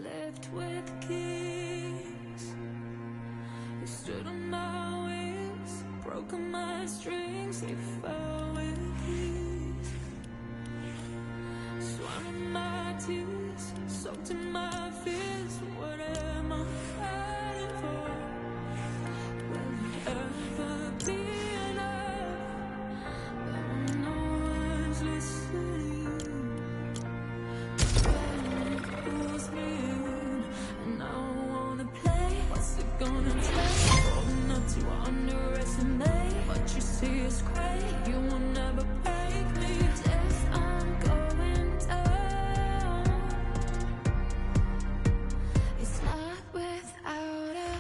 left with kings. They stood on my wings, broken my strings, they fell with ease. Swallowed my tears, soaked in my fears. What am I fighting for? Will it ever be enough? But when no one's listening, pulls me in, and I don't wanna play. What's it gonna take? Holding up to underestimate. What you see is great, you will never break me. Yes, I'm going down. It's not without a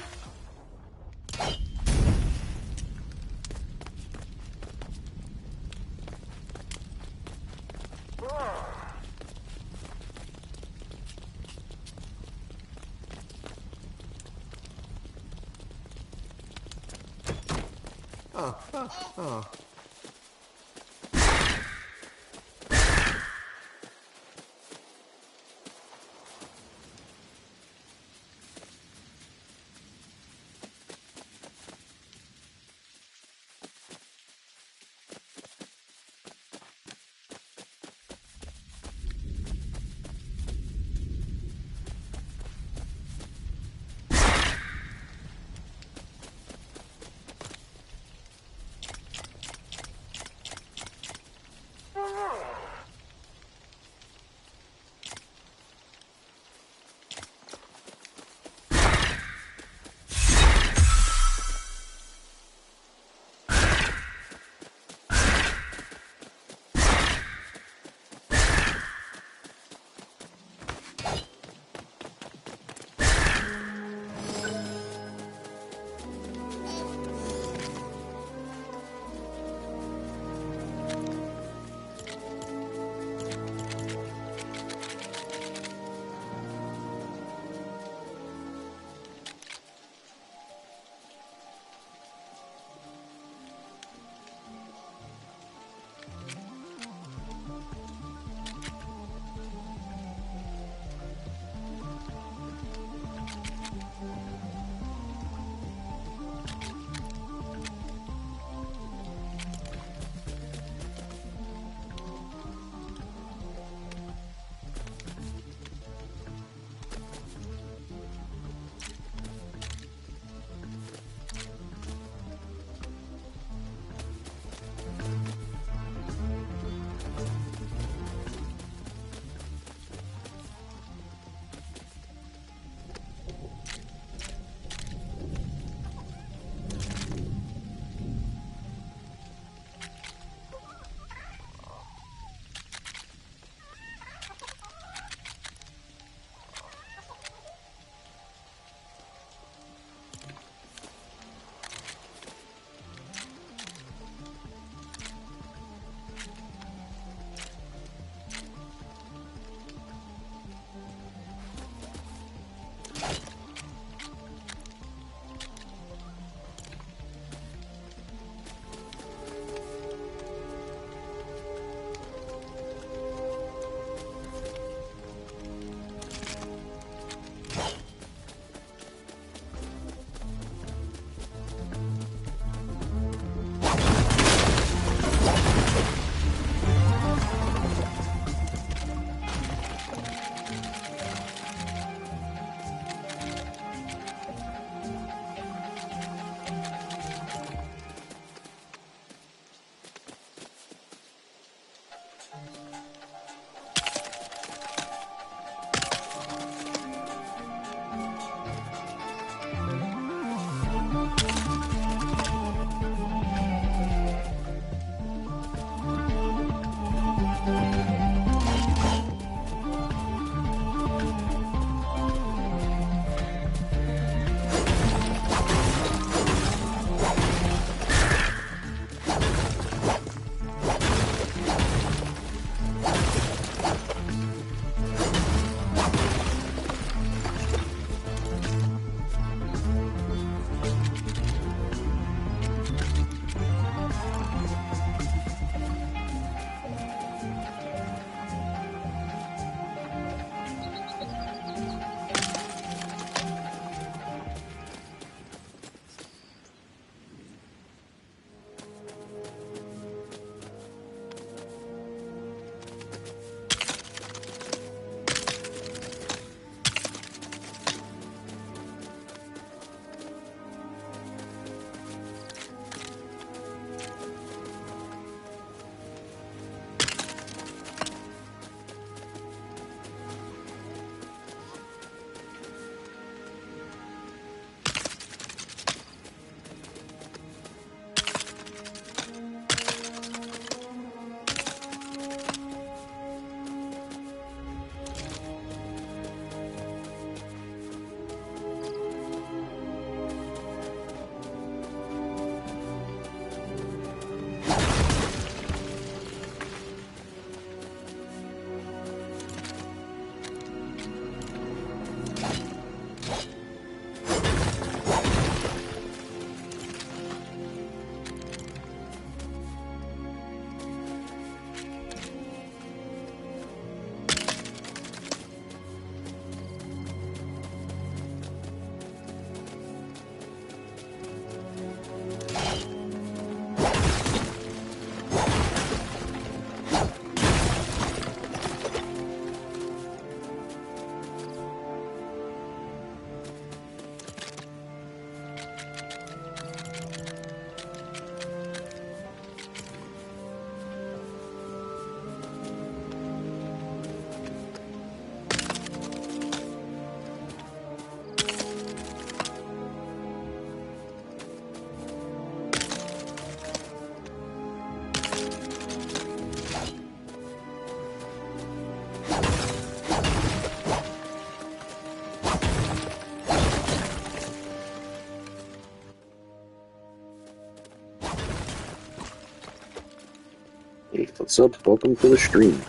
What's up? Welcome to the stream.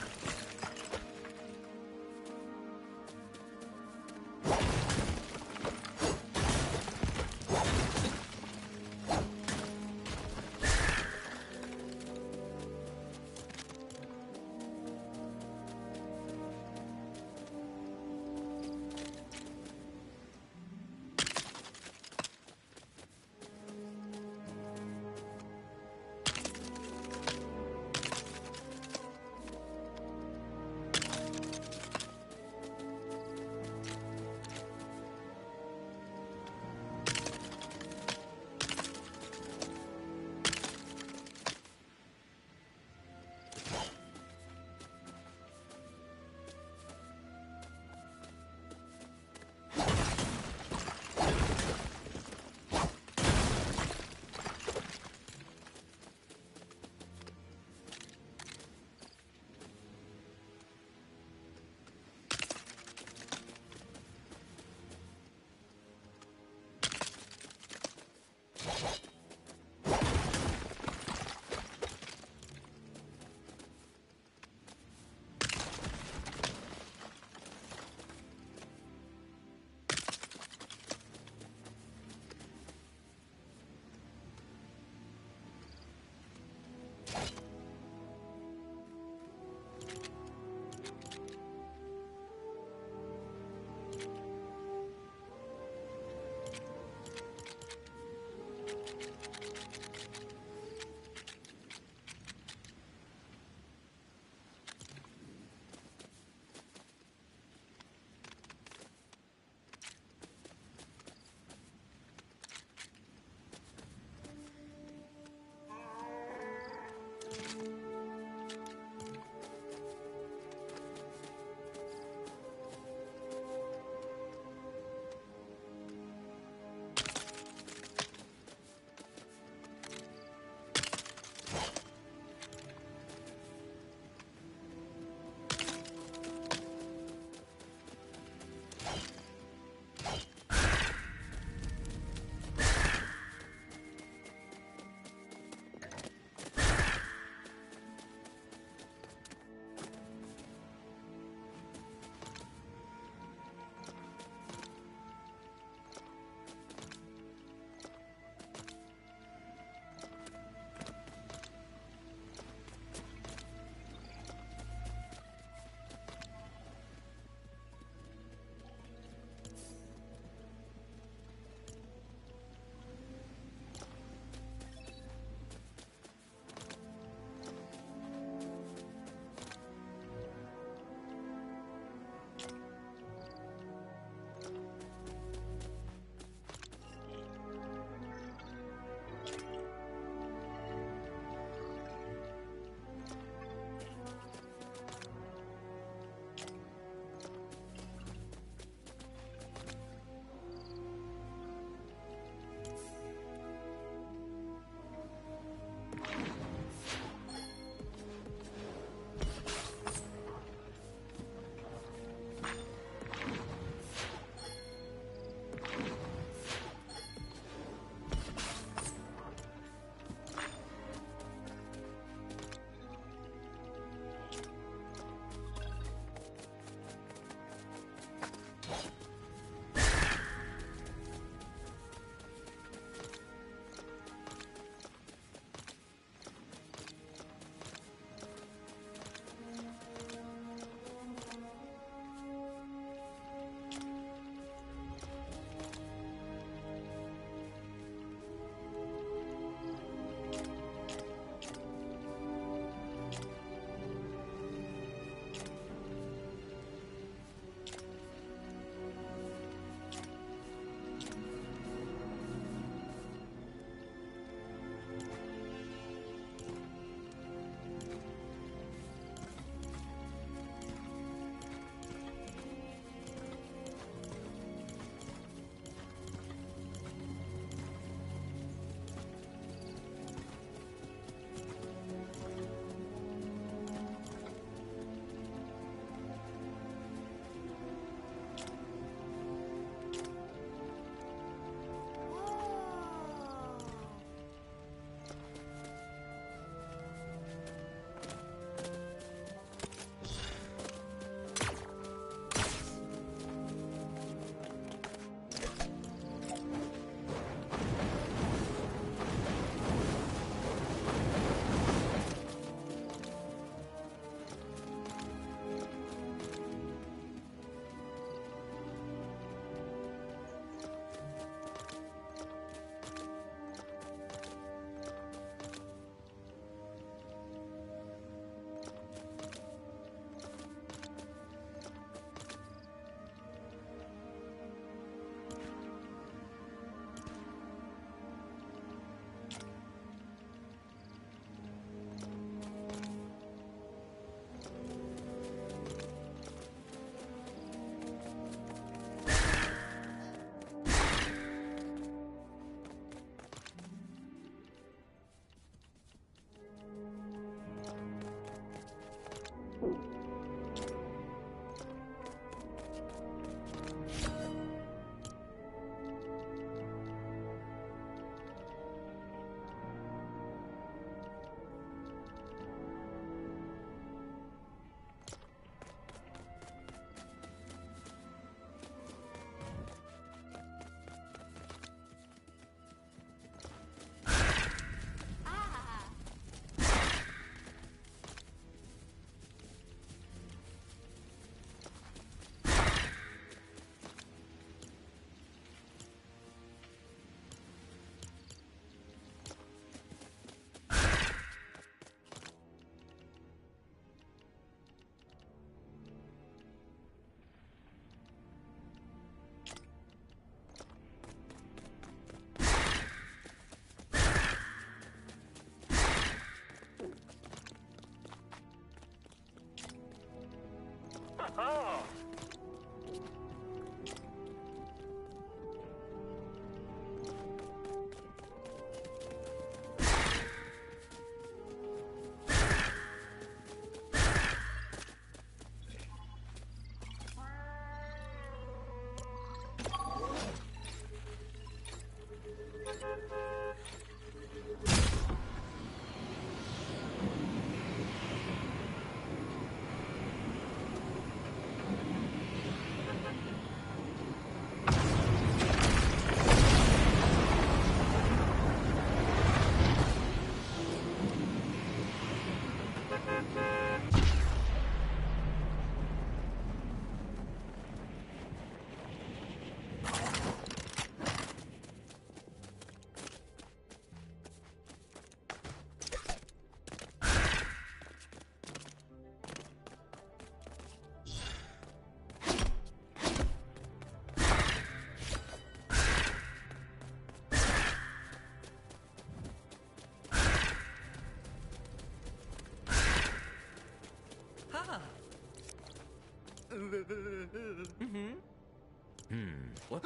What?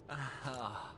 Ah.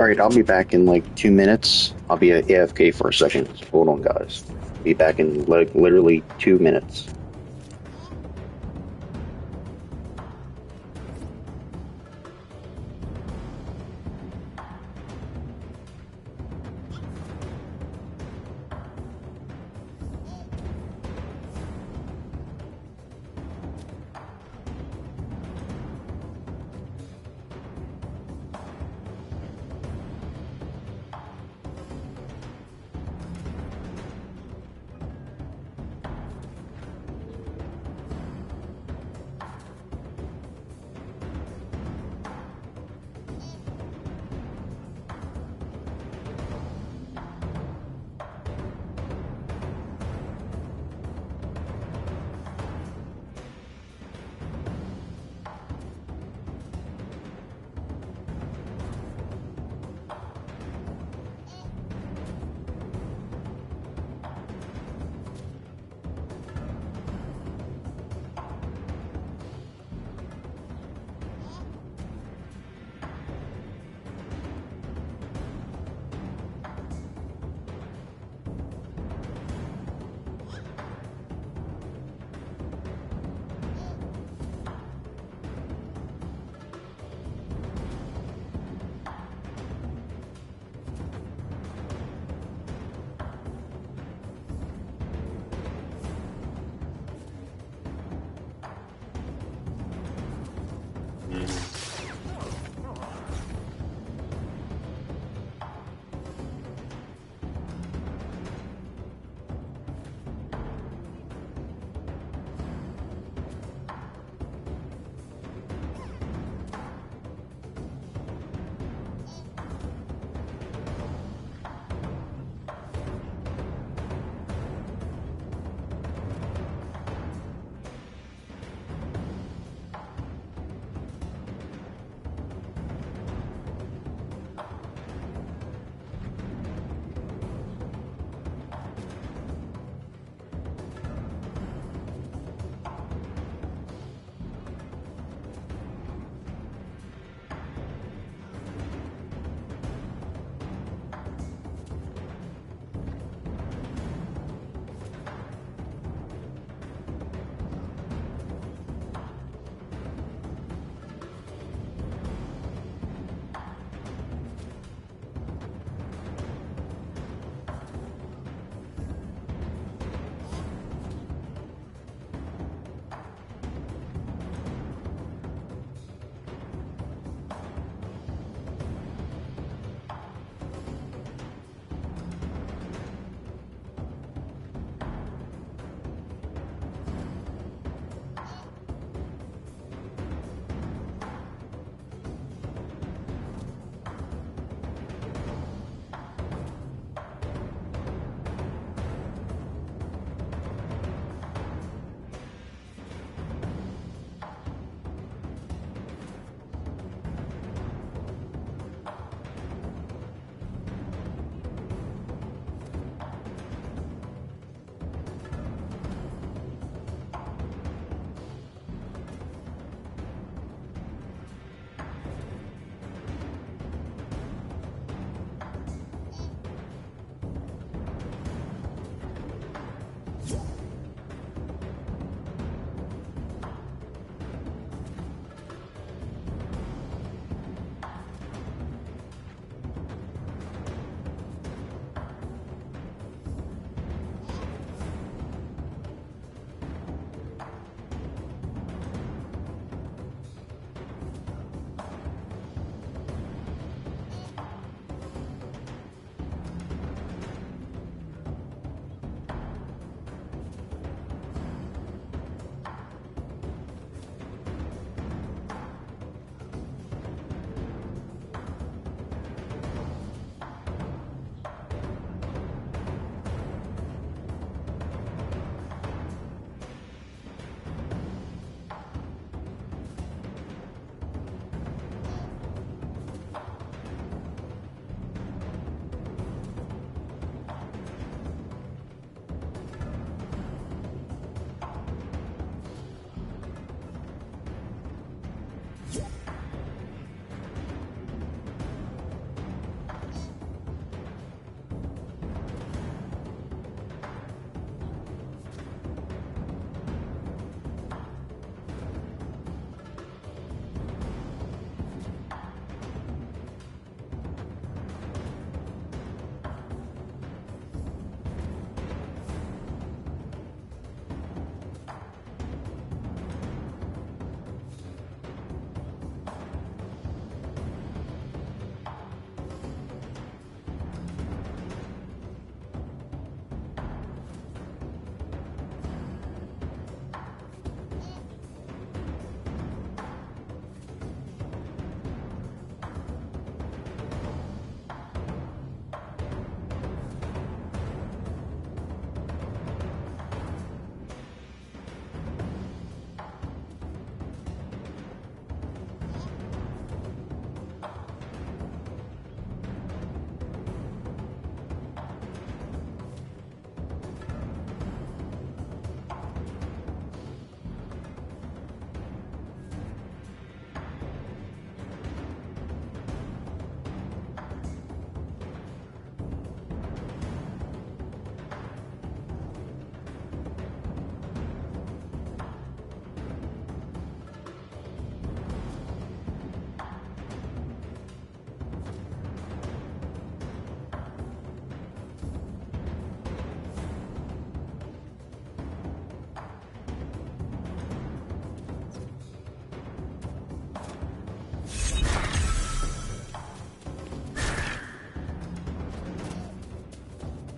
Alright, I'll be back in like 2 minutes. I'll be at AFK for a second. Hold on, guys. Be back in like literally 2 minutes.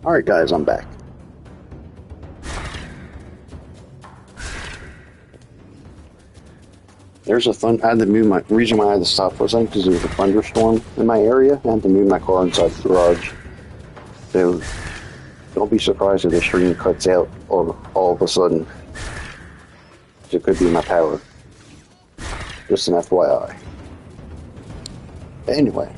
Alright guys, I'm back. There's a I had to move my reason why I had to stop for a second because there was a thunderstorm in my area. I had to move my car inside the garage. So don't be surprised if the stream cuts out all of a sudden. It could be my power. Just an FYI. Anyway.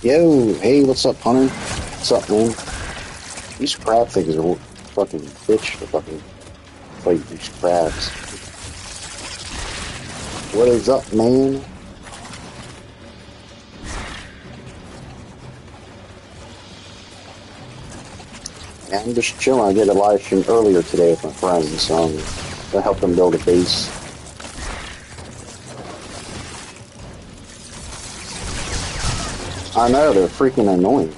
Yo, hey, what's up, Hunter? What's up, man? These crab things are fucking bitch to fucking fight these crabs. What is up, man? Yeah, I'm just chilling. I did a live stream earlier today with my friends. To help them build a base. I know, they're freaking annoying.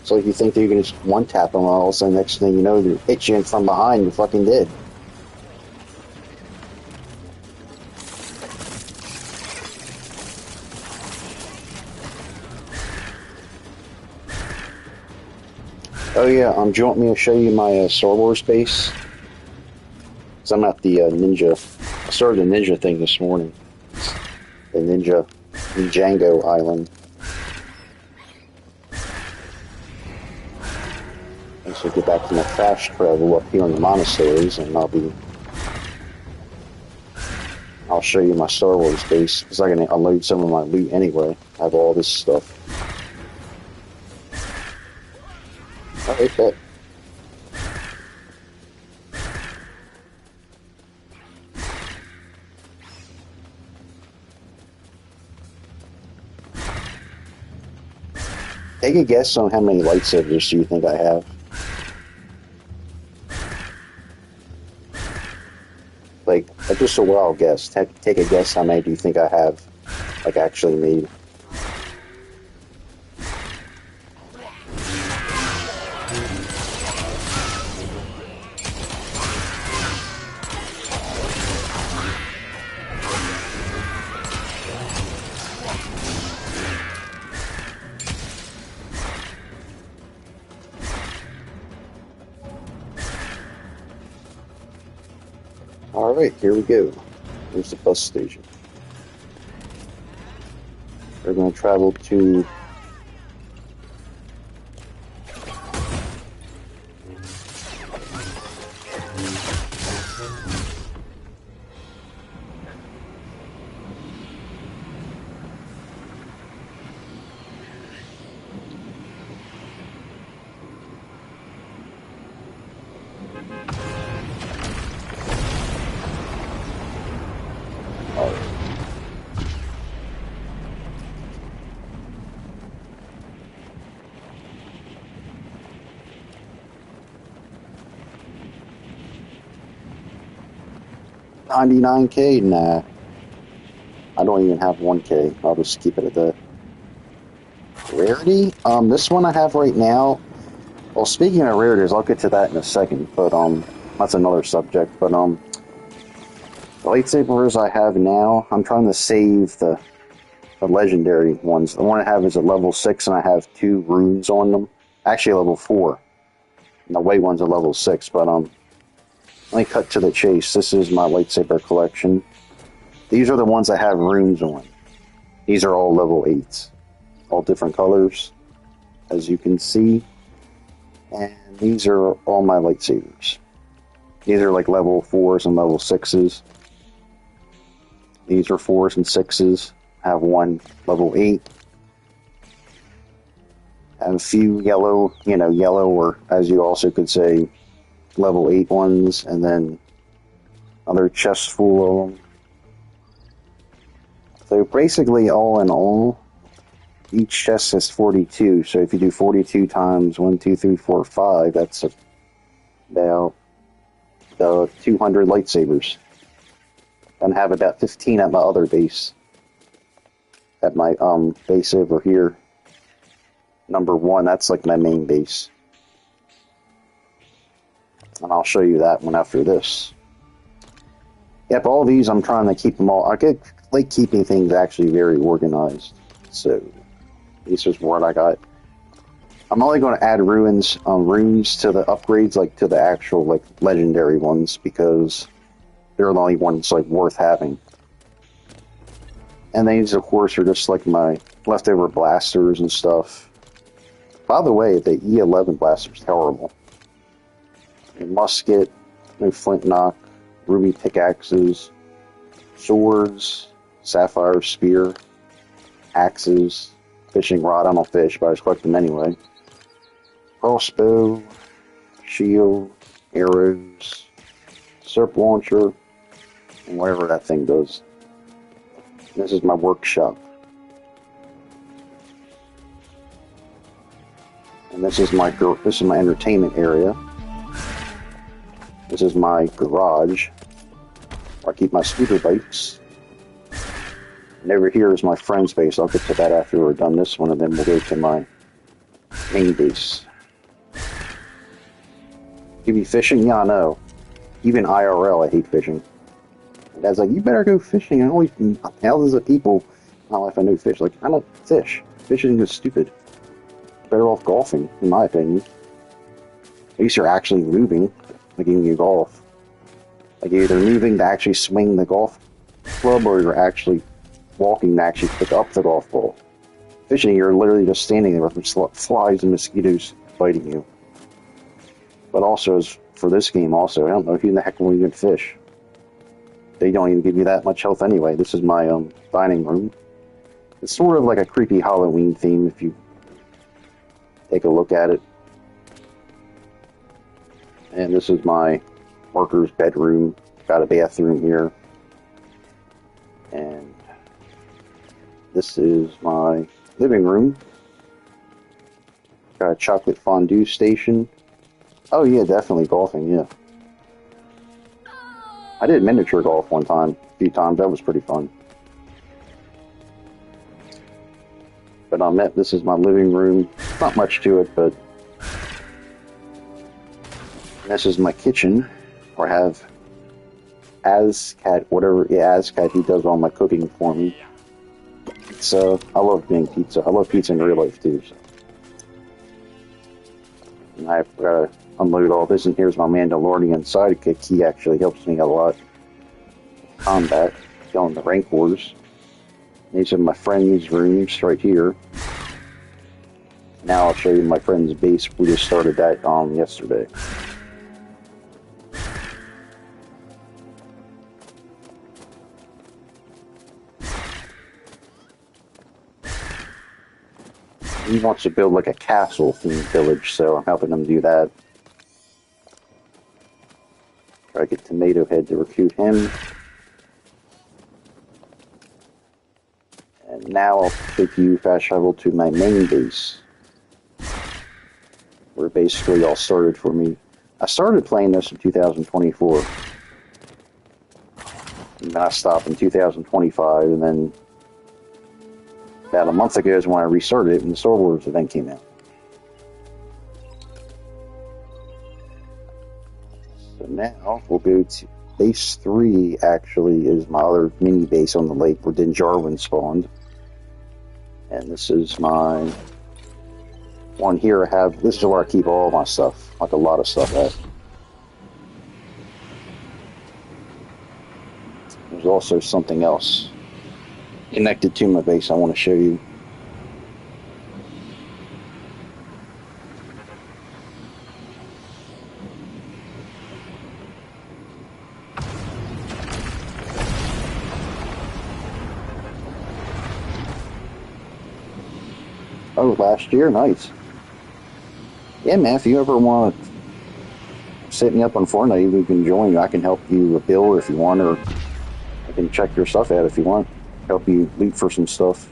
So if you think that you can just one-tap them, all of a sudden, next thing you know, they hit you in from behind, you're fucking dead. Oh yeah, do you want me to show you my Star Wars base? Because I'm at the Ninja. I started a Ninja thing this morning. The Ninja Django Island. I should get back to my fast travel up here in the monasteries, and I'll show you my Star Wars base, because I can unload some of my loot anyway. I have all this stuff. Alright, bet. Take a guess on how many lightsabers do you think I have? Like just a wild guess. Take a guess how many do you think I have, like, actually made? Alright, here we go. Here's the bus station. We're going to travel to... $99K? Nah. I don't even have 1K. I'll just keep it at that. Rarity? This one I have right now. Well, speaking of rarities, I'll get to that in a second, but that's another subject. But the lightsabers I have now, I'm trying to save the legendary ones. The one I have is a level 6, and I have 2 runes on them. Actually, level 4. And the white one's a level 6, but let me cut to the chase. This is my lightsaber collection. These are the ones that have runes on. These are all level 8s. All different colors, as you can see. And these are all my lightsabers. These are like level 4s and level 6s. These are 4s and 6s. I have one level 8. I have a few yellow, yellow, or as you also could say, level 8 ones, and then another chest full of them. So basically, all in all, each chest has 42. So if you do 42 times 1, 2, 3, 4, 5, that's about 200 lightsabers. And have about 15 at my other base. At my base over here. Number 1, that's like my main base. And I'll show you that one after this. Yep, all these I'm trying to keep them all. I like keeping things actually very organized. So this is what I got. I'm only going to add runes to the upgrades, like to the actual like legendary ones, because they're the only ones like worth having. And these, of course, are just like my leftover blasters and stuff. By the way, the E11 blaster is terrible. A musket, no flint knock, ruby pickaxes, swords, sapphire spear. axes, fishing rod. I don't fish, but I just collect them anyway. Crossbow, shield, arrows, serp launcher, and whatever that thing does. This is my workshop. And this is my entertainment area. This is my garage, where I keep my scooter bikes. And over here is my friend's base. I'll get to that after we're done this one, and then we'll go to my main base. You be fishing? Yeah, I know. Even IRL, I hate fishing. And Dad's like, you better go fishing. I always thousands of people in my life I know fish. Like, I don't fish. Fishing is stupid. Better off golfing, in my opinion. At least you're actually moving, like when you golf. Like you're either moving to actually swing the golf club, or you're actually walking to actually pick up the golf ball. Fishing, you're literally just standing there with flies and mosquitoes biting you. But also, as for this game, also, I don't know who in the heck will even fish. They don't even give you that much health anyway. This is my dining room. It's sort of like a creepy Halloween theme if you take a look at it. And this is my worker's bedroom. Got a bathroom here. And this is my living room. Got a chocolate fondue station. Oh yeah, definitely golfing, yeah. I did miniature golf one time, a few times. That was pretty fun. But this is my living room. Not much to it, but this is my kitchen, where I have Azcat, he does all my cooking for me. So I love being pizza. I love pizza in real life too. So. And I've got to unload all this, and here's my Mandalorian sidekick. He actually helps me a lot. Combat, killing the Rancors. These are my friend's rooms right here. Now I'll show you my friend's base. We just started that yesterday. He wants to build like a castle-themed village, so I'm helping him do that. Try to get Tomato Head to recruit him. And now I'll take you fast travel to my main base, where basically all started for me. I started playing this in 2024. And then I stopped in 2025, and then about a month ago is when I restarted it when the Star Wars event came out. So now we'll go to base 3, actually, is my other mini base on the lake where Din Djarin spawned. And this is my one here. This is where I keep all my stuff, like a lot of stuff at. There's also something else connected to my base I want to show you. Oh, last year? Nice. Yeah, man, if you ever want to set me up on Fortnite, we can join you. I can help you build if you want, or I can check your stuff out if you want. Help you loot for some stuff.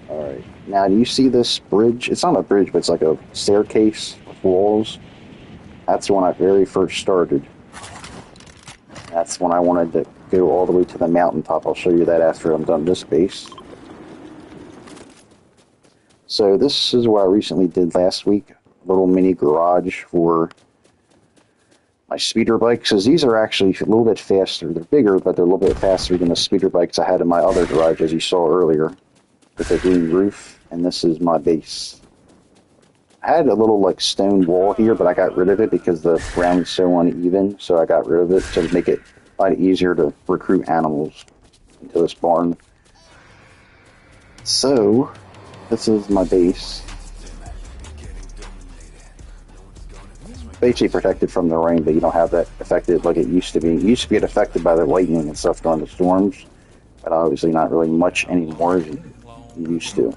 Alright, now do you see this bridge? It's not a bridge, but it's like a staircase with walls. That's when I very first started. That's when I wanted to go all the way to the mountaintop. I'll show you that after I'm done this base. So this is what I recently did last week. A little mini garage for my speeder bikes, because these are actually a little bit faster. They're bigger, but they're a little bit faster than the speeder bikes I had in my other garage, as you saw earlier, with the green roof. And this is my base. I had a little like stone wall here, but I got rid of it because the ground's so uneven, so I got rid of it to make it a lot easier to recruit animals into this barn. So this is my base. basically protected from the rain, but you don't have that affected like it used to be. It used to get affected by the lightning and stuff during the storms, but obviously not really much anymore as you used to.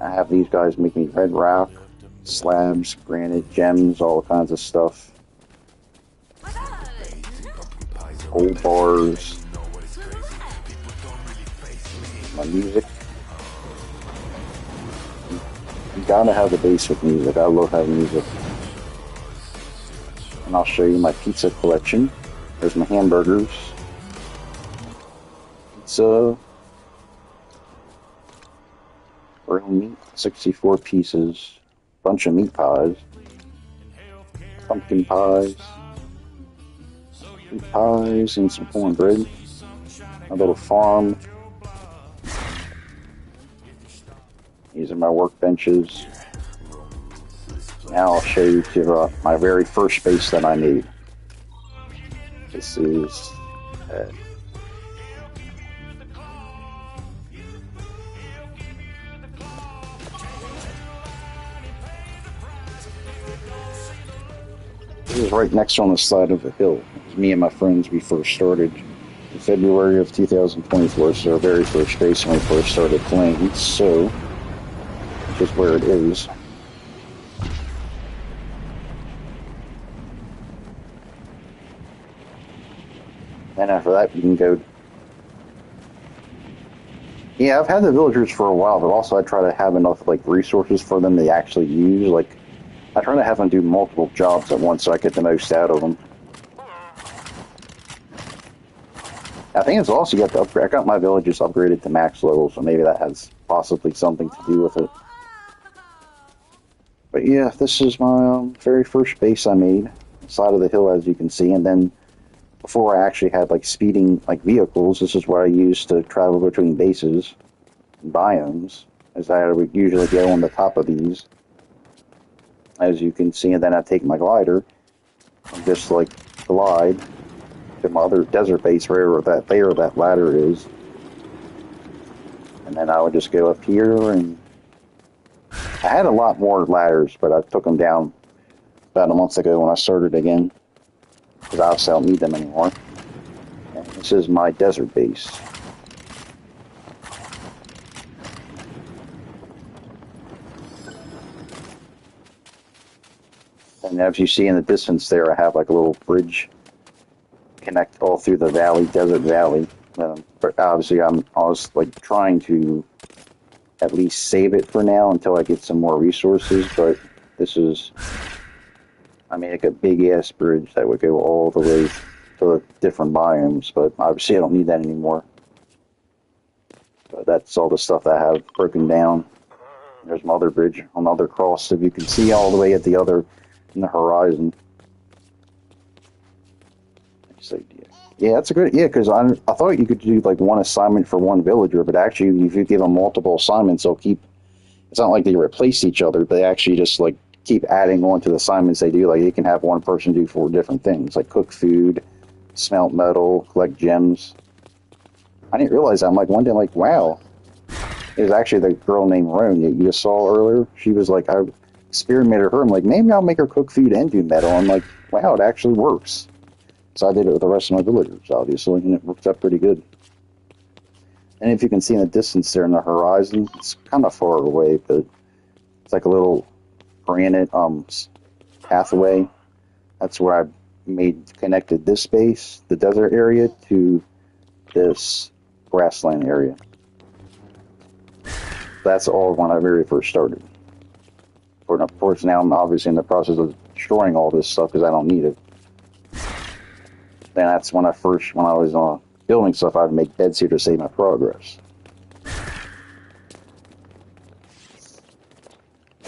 I have these guys make me red rock, slabs, granite, gems, all kinds of stuff. Old bars. My music. You gotta have the base with music. I love having music. And I'll show you my pizza collection. There's my hamburgers. Pizza. Real meat, 64 pieces. Bunch of meat pies. Pumpkin pies. Meat pies and some cornbread. My little farm. These are my workbenches. Now I'll show you to my very first base that I made. This is this is right next on the side of a hill. It was me and my friends, we first started in February of 2024, so our very first base when we first started playing. So is where it is. And after that, you can go. Yeah, I've had the villagers for a while, but also I try to have enough like resources for them to actually use. Like, I try to have them do multiple jobs at once so I get the most out of them. I think it's also got to upgrade. I got my villagers upgraded to max level, so maybe that has possibly something to do with it. But yeah, this is my very first base I made, side of the hill as you can see, and then before I actually had like speeding like vehicles, this is what I used to travel between bases and biomes, as I would usually go on the top of these, as you can see, and then I take my glider and just like glide to my other desert base wherever that ladder is, and then I would just go up here and I had a lot more ladders, but I took them down about a month ago when I started again, because I obviously don't need them anymore. And this is my desert base. And as you see in the distance there, I have like a little bridge connect all through the valley, desert valley. But obviously I was like trying to at least save it for now until I get some more resources, but this is, I mean, like a big ass bridge that would go all the way to the different biomes, but obviously I don't need that anymore. But that's all the stuff that I have broken down. There's my other bridge, another cross, if you can see all the way at the other, in the horizon. Yeah, that's a good, yeah, because I thought you could do like one assignment for one villager, but actually if you give them multiple assignments, they'll keep, it's not like they replace each other, they actually just like keep adding on to the assignments they do. Like you can have one person do 4 different things, like cook food, smelt metal, collect gems. I didn't realize that. I'm like, one day I'm like, wow. It was actually the girl named Roan that you just saw earlier. She was like, I experimented her. I'm like, maybe I'll make her cook food and do metal. I'm like, wow, it actually works. So I did it with the rest of my villagers, obviously, and it worked out pretty good. And if you can see in the distance there in the horizon, it's kind of far away, but it's like a little granite pathway. That's where I connected this base, the desert area, to this grassland area. That's all when I very first started. But of course, now I'm obviously in the process of destroying all this stuff because I don't need it. Then that's when I was building stuff, I'd make beds here to save my progress.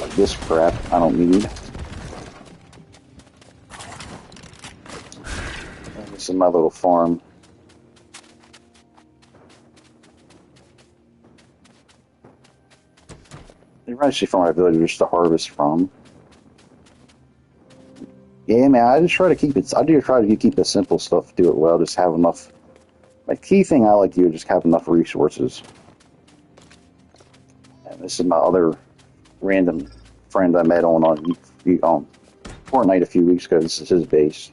Like this crap, I don't need. And this is my little farm. They're actually for my villagers to harvest from. Yeah, man, I just try to keep it. I do try to keep the simple stuff, do it well, just have enough. My key thing I like to do is just have enough resources. And this is my other random friend I met on Fortnite a few weeks ago. This is his base,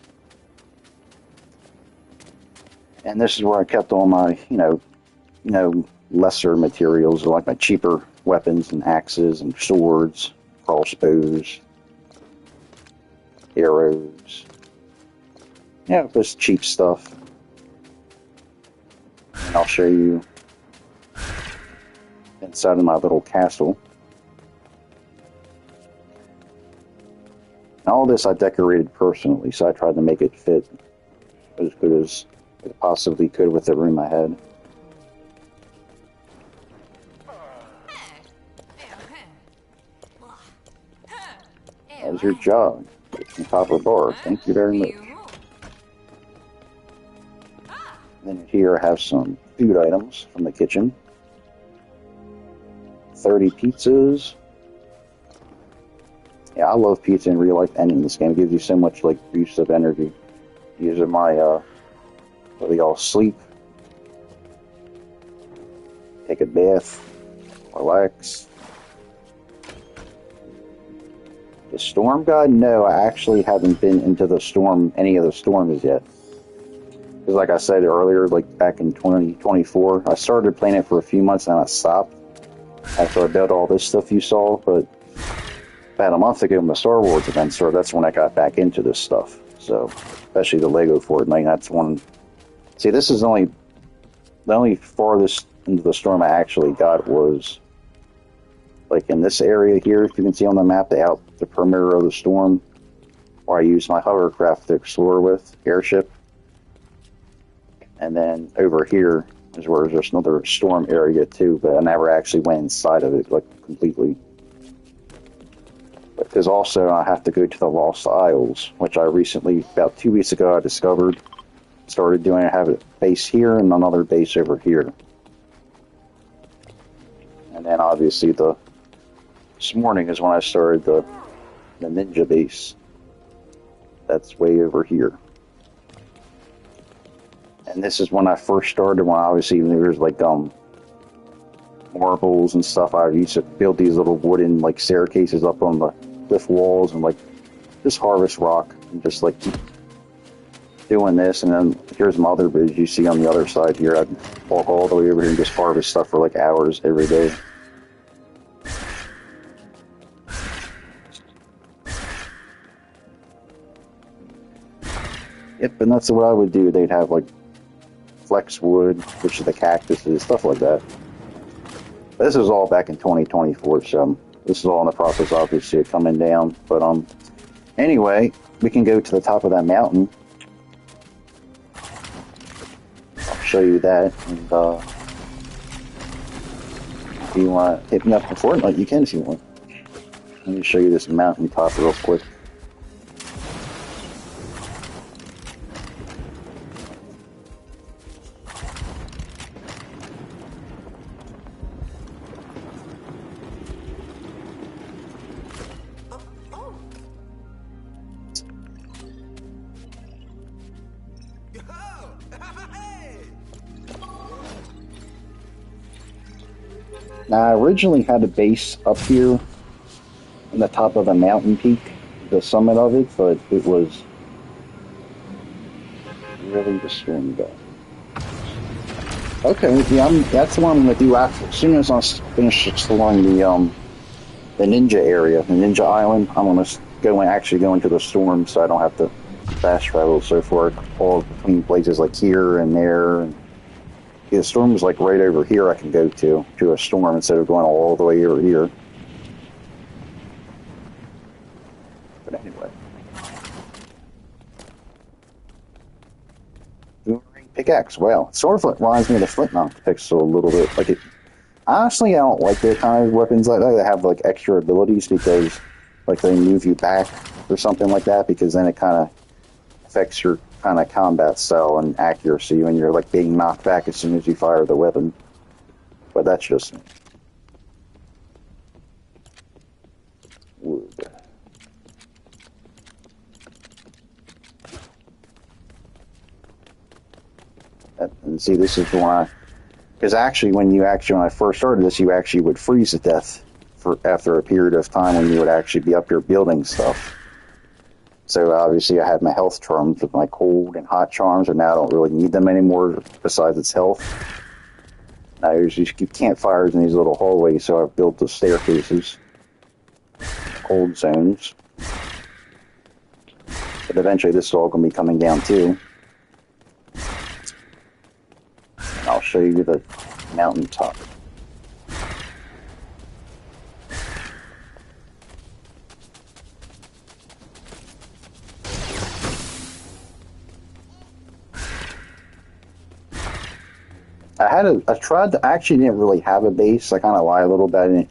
and this is where I kept all my lesser materials, like my cheaper weapons and axes and swords, crossbows, arrows. Yeah, just cheap stuff. And I'll show you inside of my little castle. All this I decorated personally, so I tried to make it fit as good as it possibly could with the room I had. That was your job. Get some copper bar. Thank you very much. Then here I have some food items from the kitchen. 30 pizzas. Yeah, I love pizza in real life and in this game. It gives you so much boost of energy. These are my where they all sleep. Take a bath. Relax. The storm god? No, I actually haven't been into any of the storms yet. Because like I said earlier, back in 2024, I started playing it for a few months and I stopped after I built all this stuff you saw, but about a month ago when the Star Wars event started, that's when I got back into this stuff. So, especially the Lego Fortnite, that's one. See, this is the only farthest into the storm I actually got was in this area here, if you can see on the map, the perimeter of the storm, where I used my hovercraft to explore with, airship. And then over here is where there's another storm area too, but I never actually went inside of it, completely. Because also I have to go to the Lost Isles, which I recently, about 2 weeks ago, I discovered. Started doing it. I have a base here and another base over here. And then obviously this morning is when I started the ninja base. That's way over here. And this is when I first started, when obviously there was marbles and stuff. I used to build these little wooden staircases up on the cliff walls and just harvest rock and just keep doing this. And then here's my other bridge you see on the other side here. I'd walk all the way over here and just harvest stuff for hours every day. Yep, and that's what I would do. They'd have flex wood, which is the cactuses, stuff like that. This is all back in 2024, so this is all in the process, obviously, of coming down. But anyway, we can go to the top of that mountain. I'll show you that, and if you want to hit me up for Fortnite, you can if you want. Let me show you this mountain top real quick. Now, I originally had a base up here on the top of a mountain peak, the summit of it, but it was really destroying that. Okay, yeah, that's the one I'm going to do after. As soon as I finish exploring the ninja area, the ninja island, I'm going to actually go into the storm so I don't have to fast travel so far, all between places here and there. And the storm is right over here I can go to a storm instead of going all the way over here. But anyway. Boomerang pickaxe. Wow. It sort of reminds me of the flintlock pixel a little bit. Honestly, I don't like the kind of weapons like that have extra abilities because they move you back or something like that, because then it kind of affects your kind of combat style and accuracy when you're being knocked back as soon as you fire the weapon. But that's just me. Wood. And see, this is why, because when I first started this, you actually would freeze to death for after a period of time when you would actually be up here building stuff. So obviously I had my health charms with my cold and hot charms, and now I don't really need them anymore besides its health. Now there's these campfires in these little hallways, so I've built the staircases, cold zones. But eventually this is all going to be coming down too. And I'll show you the mountaintop. I tried to, I actually didn't really have a base. I kind of lie a little bit. I didn't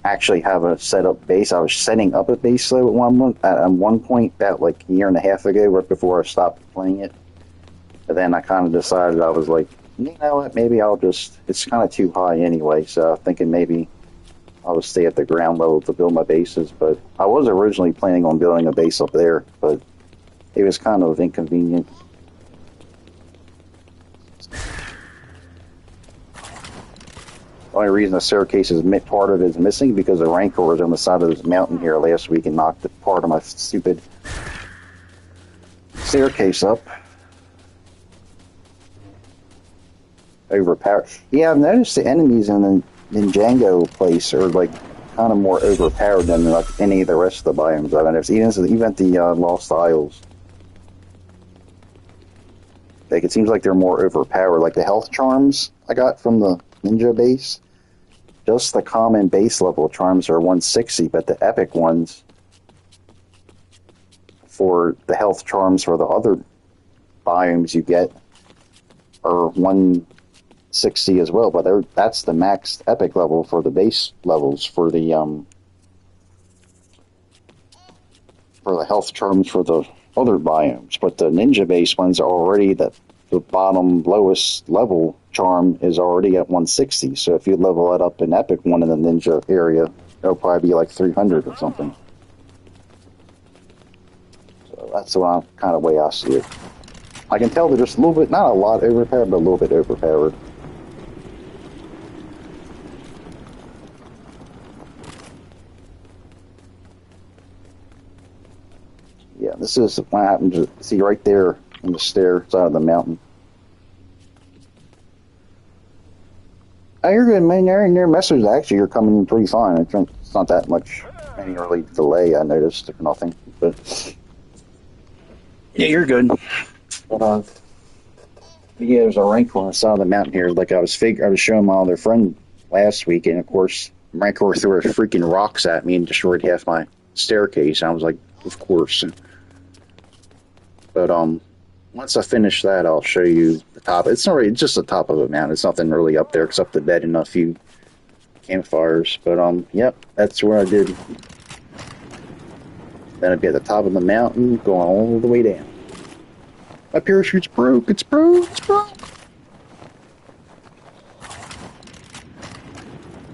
actually have a set up base. I was setting up a base though at one point about like a year and a half ago, right before I stopped playing it. But then I kind of decided, I was like, you know what, maybe I'll just, it's kind of too high anyway, so I'm thinking maybe I'll just stay at the ground level to build my bases. But I was originally planning on building a base up there, but it was kind of inconvenient. The only reason the staircase is part of it is missing because the Rancor was on the side of this mountain here last week and knocked part of my stupid staircase up. Overpowered. Yeah, I've noticed the enemies in the Ninjago place are like kind of more overpowered than like any of the rest of the biomes I've noticed. Even at the Lost Isles. Like, it seems like they're more overpowered. Like the health charms I got from the ninja base, just the common base level charms are 160, but the epic ones for the health charms for the other biomes you get are 160 as well, but that's the max epic level for the base levels for the health charms for the other biomes. But the ninja base ones are already the bottom lowest level charm is already at 160. So if you level it up an epic one in the ninja area, it'll probably be like 300 or something. So that's the kind of way I see it. I can tell they're just a little bit, not a lot overpowered, but a little bit overpowered. Yeah, this is what happened to see right there on the stair side of the mountain. Oh, you're good, man. Your message, actually, you're coming in pretty fine. It's not that much, any early delay, I noticed, or nothing. But, yeah, you're good. But, yeah, there's a Rancor on the side of the mountain here. Like I was showing my other friend last week, and of course, Rancor threw freaking rocks at me and destroyed half my staircase. And I was like, of course. But, once I finish that, I'll show you the top. It's not really, it's just the top of the mountain. It's nothing really up there except the bed and a few campfires. But, yep, that's where I did. Then I'd be at the top of the mountain, going all the way down. My parachute's broke. It's broke. It's broke.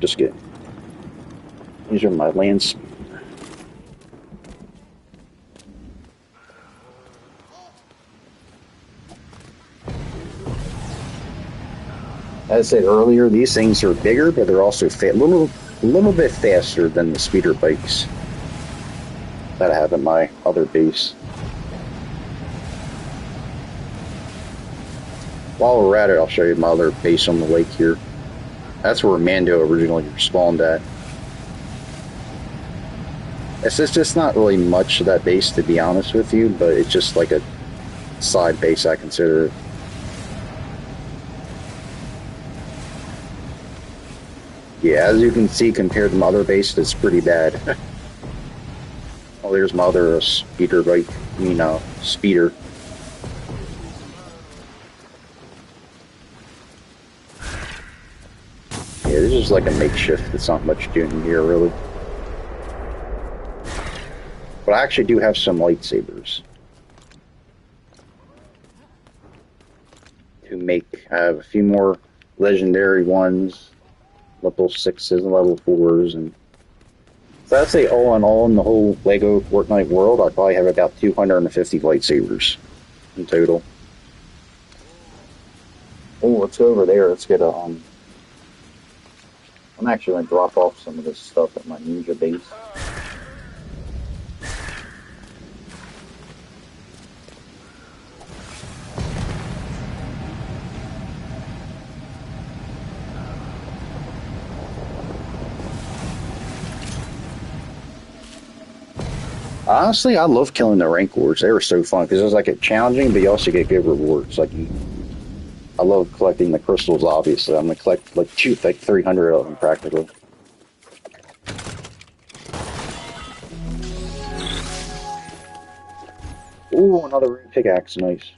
Just kidding. These are my lands. As I said earlier, these things are bigger, but they're also a little bit faster than the speeder bikes that I have at my other base. While we're at it, I'll show you my other base on the lake here. That's where Mando originally spawned at. It's just not really much of that base, to be honest with you, but it's just like a side base, I consider it. Yeah, as you can see, compared to my other base, it's pretty bad. Oh, there's my other speeder bike. Speeder. Yeah, this is like a makeshift. It's not much doing here, really. But I actually do have some lightsabers to make. I have a few more legendary ones. Level 6s and level 4s, and so I'd say all in all in the whole Lego Fortnite world, I probably have about 250 lightsabers in total. Oh, let's go over there. Let's get a I'm actually going to drop off some of this stuff at my ninja base. Honestly, I love killing the rank wars. They were so fun because it was like a challenging, but you also get good rewards. I love collecting the crystals. Obviously, I'm gonna collect like 300 of them practically. Ooh, another rune pickaxe, nice.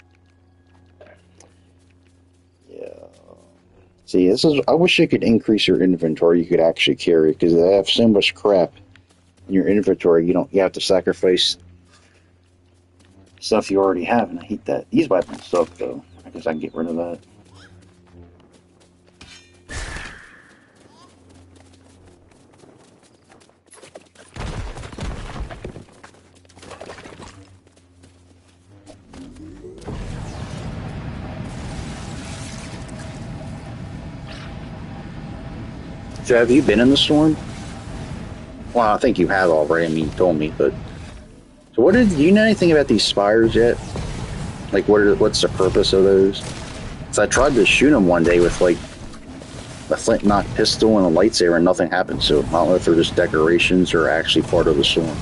Yeah. See, this is. I wish you could increase your inventory. You could actually carry because they have so much crap in your inventory. You don't. You have to sacrifice stuff you already have, and I hate that. These weapons suck, though. I guess I can get rid of that. So have you been in the storm? Well, I think you have already. I mean, you told me, but so what did do you know anything about these spires yet? Like, what's the purpose of those? So I tried to shoot them one day with like a flintlock pistol and a lightsaber, and nothing happened. So I don't know if they're just decorations or actually part of the storm.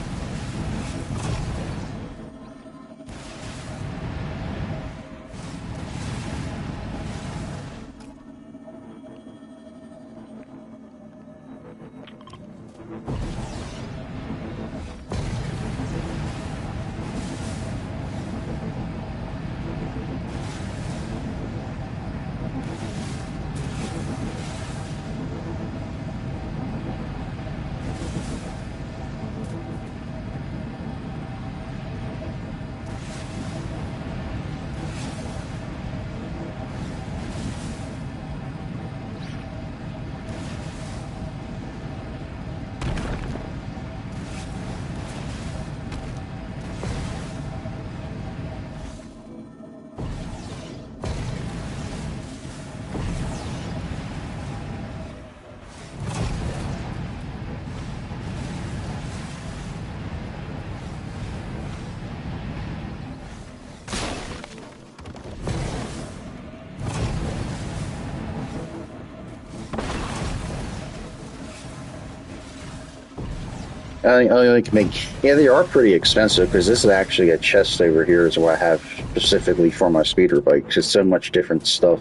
I like make yeah, they are pretty expensive because this is actually a chest over here is what I have specifically for my speeder bike. It's so much different stuff,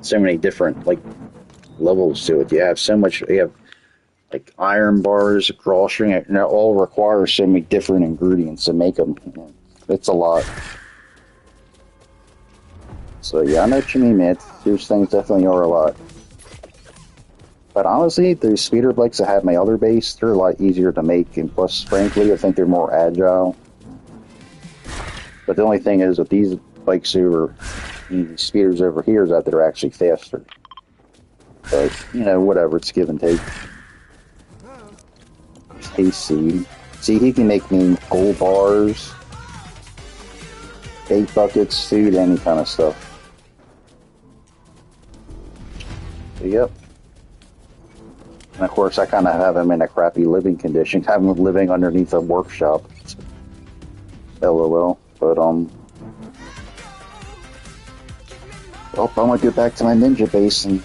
so many different like levels to it. You have so much. You have like iron bars, drawstring, and they all require so many different ingredients to make them. It's a lot. So yeah, I know what you mean, man. These things definitely are a lot. But honestly, the speeder bikes that have my other base, they're a lot easier to make, and plus, frankly, I think they're more agile. But the only thing is, with these bikes over, these speeders over here, is that they're actually faster. But, you know, whatever, it's give and take. AC. See, he can make me gold bars, bait buckets, food, any kind of stuff. So, yep. And of course, I kind of have him in a crappy living condition. Have him living underneath a workshop. LOL. But, well, I'm gonna get back to my ninja base and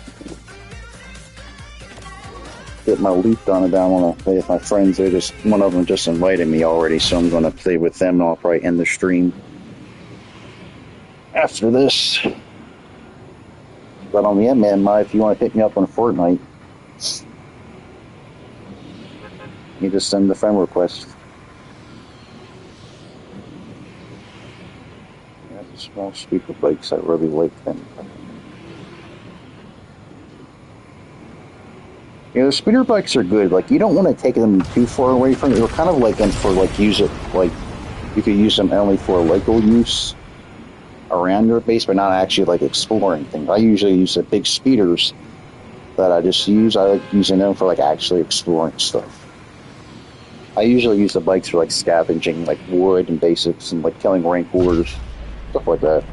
get my loot done. And I want to play with my friends. One of them just invited me already, so I'm gonna play with them, and I'll probably end the stream after this. But yeah, man, if you want to hit me up on Fortnite, you just send the friend request. Yeah, the small speaker bikes, I really like them. Yeah, the speeder bikes are good. Like, you don't want to take them too far away from it. They're kind of like them for, like, use it, like, you could use them only for local use around your base, but not actually, like, exploring things. I usually use the big speeders that I just use. I like using them for, like, actually exploring stuff. I usually use the bikes for, like, scavenging, like, wood and basics and, like, killing rank wars, stuff like that.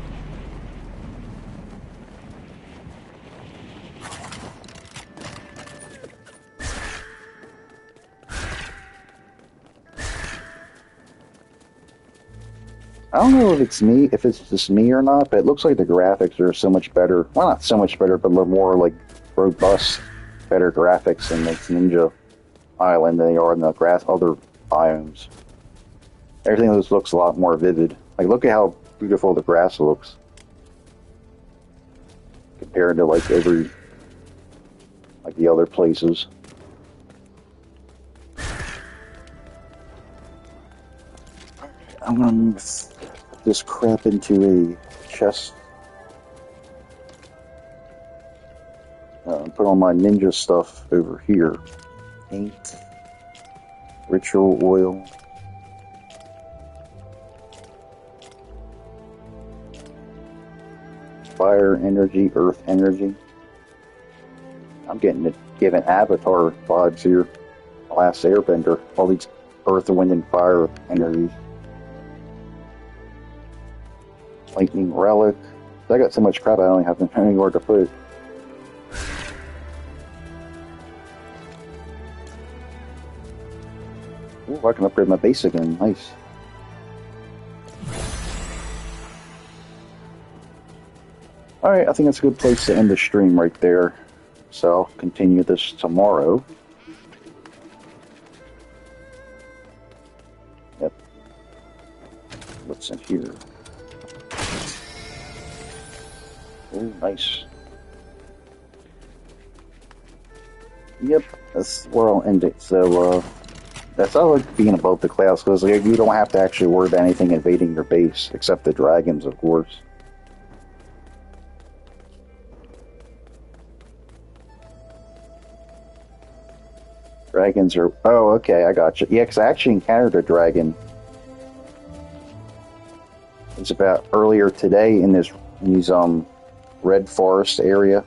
I don't know if it's just me or not, but it looks like the graphics are so much better. Well, not so much better, but a little more like robust, better graphics in this Ninja Island than they are in the other biomes. Everything just looks a lot more vivid. Like, look at how beautiful the grass looks compared to like the other places. I'm gonna move this crap into a chest. Put all my ninja stuff over here. Paint, ritual oil. Fire energy, earth energy. I'm given avatar vibes here. Last Airbender. All these earth, wind, and fire energies. Lightning relic. I got so much crap I don't have anywhere to put it. Ooh, I can upgrade my base again. Nice. Alright, I think that's a good place to end the stream right there. So I'll continue this tomorrow. Yep. What's in here? Oh, nice. Yep, that's where I'll end it. So, that's how I like being above the clouds, because like, you don't have to actually worry about anything invading your base, except the dragons, of course. Dragons are... Oh, okay, I got you. Yeah, because I actually encountered a dragon. It's about earlier today in these red forest area,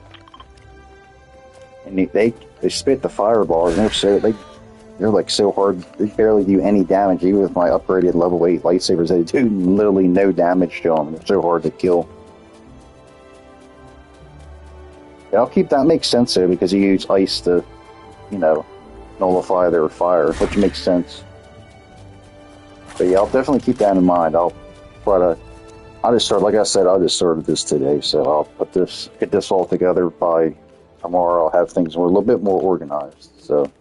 and they spit the fireballs, and they're like so hard. They barely do any damage. Even with my upgraded level 8 lightsabers, they do literally no damage to them. They're so hard to kill. Yeah, I'll keep that. Makes sense though, because you use ice to, nullify their fire, which makes sense. But yeah, I'll definitely keep that in mind. I'll just started this today, so I'll get this all together by tomorrow. I'll have things a little bit more organized, so.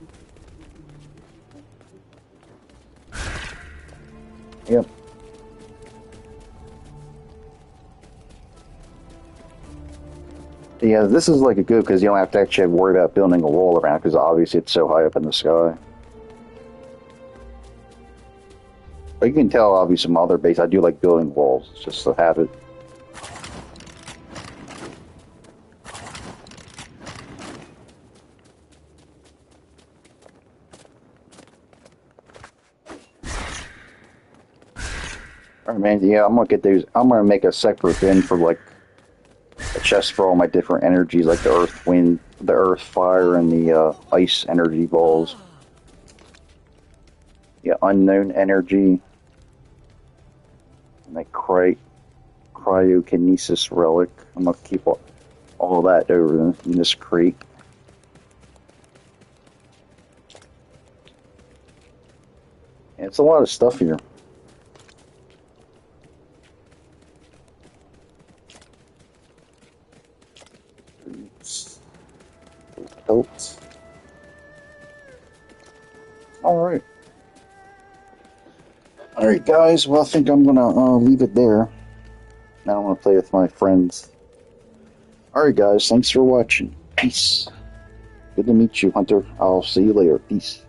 Yep. Yeah, this is like a good, because you don't have to actually worry about building a wall around, because obviously it's so high up in the sky. But you can tell, obviously, from other base, I do like building walls. It's just a habit. Alright, man, yeah, I'm gonna get those. I'm gonna make a separate bin for, like, a chest for all my different energies, like the earth, wind, the earth, fire, and the ice energy balls. Yeah, unknown energy. And the cryokinesis relic. I'm gonna keep all that over in this crate. And it's a lot of stuff here. Belts. Alright. Alright, guys. Well, I think I'm gonna leave it there. Now I'm gonna play with my friends. Alright, guys. Thanks for watching. Peace. Good to meet you, Hunter. I'll see you later. Peace.